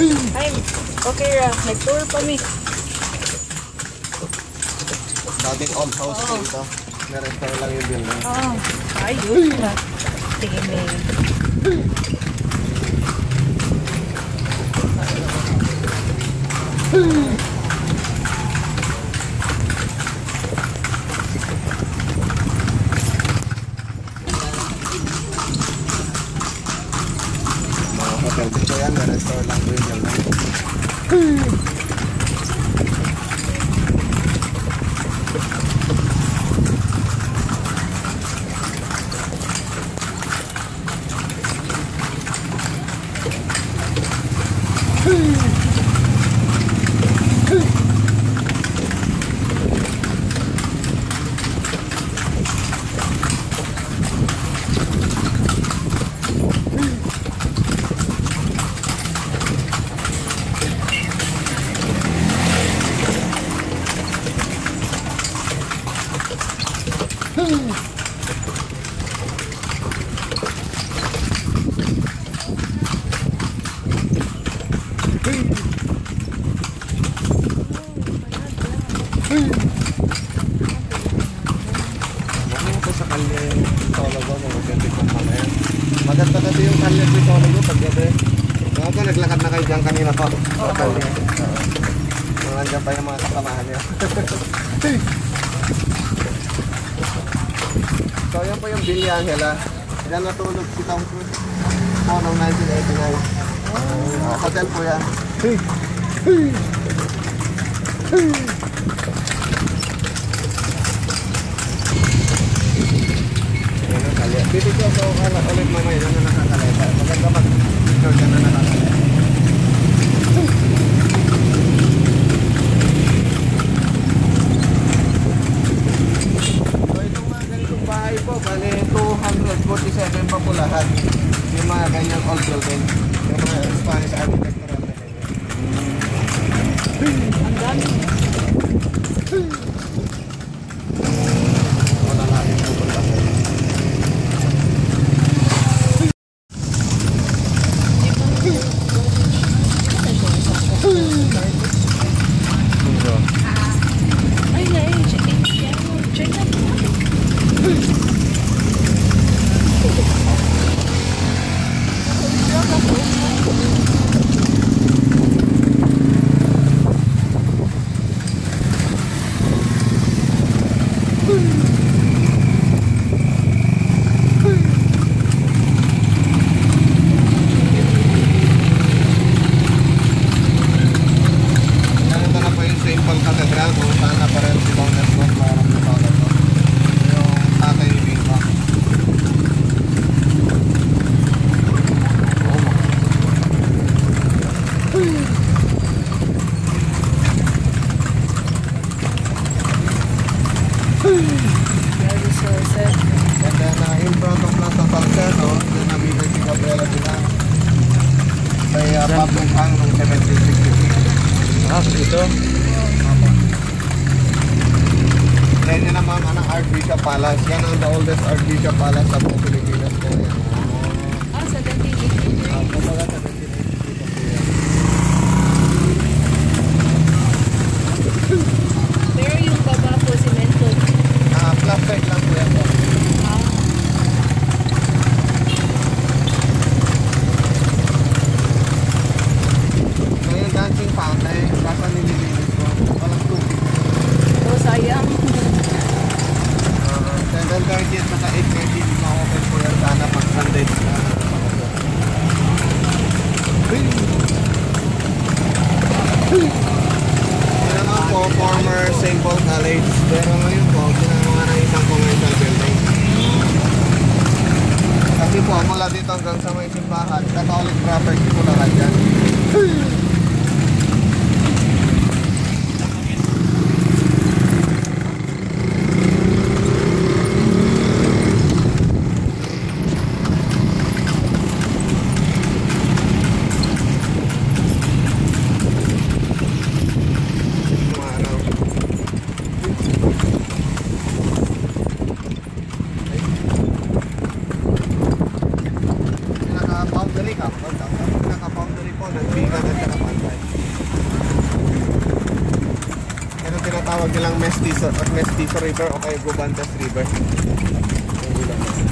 Ay, okay ra. Nag-tour pa mi. Dating old house dito. Na-restore lang yung building. Oo. Ayun na. Sige, may. Mga hotel dito yan. Na-restore lang yung building. Sa kalye Tologo, mag-authentic ng mga yan. Maganda kasi yung kalye sa Tologo paggabi. Mga ko, naglakad na kayo dyan kanina pa. Sa kalye. Nandiyan pa yung mga kasamahan niya. So, yan po yung Villa Angela. Yan natulog si Tom Cruise. Noong 1989. Hotel po yan. Dito ko ulit mamaya na nakakaleta. Maganda mag-picture dyan na nakakaleta. So itong mga ganitong bahay po, bali 247 pa po lahat. Yung mga ganyang old building. Yung mga Spanish architectural na ganyan. Ang dami. Wala natin pupunta sa Ay, na eh. Check out. Simple Cathedral kung saan na pa rin si Bonnet Road parang natawag ko yung tatay ni Bimba. Very resources. And then in front of Plaza Falcano, then nabibig si Gabriela Bilang may public hang noong 1766. Dito. Then yun naman ang Archbishop Palace. Yan ang the oldest Archbishop Palace sa buong Pilipinas po yan. Ah, 1780. Kumbaga 1780 po yan. Pero yung baba po, simento. Plastic lang po yan po. So yung dancing fountain, basta nililinis po. Walang tubig. Oh, sayang. 7:30 at saka 8:30 ma-open po yan sana pag Sunday. Yan naman po, former St. Paul College. Pero ngayon po, ginagawa ng isang commercial building. Kasi po, mula dito hanggang sa may simbahan, Catholic property po lahat yan. Naka-boundary po, nagbigan at saka tinatawag nilang Mestizo River o kaya Gubantes River. Yung ulan na.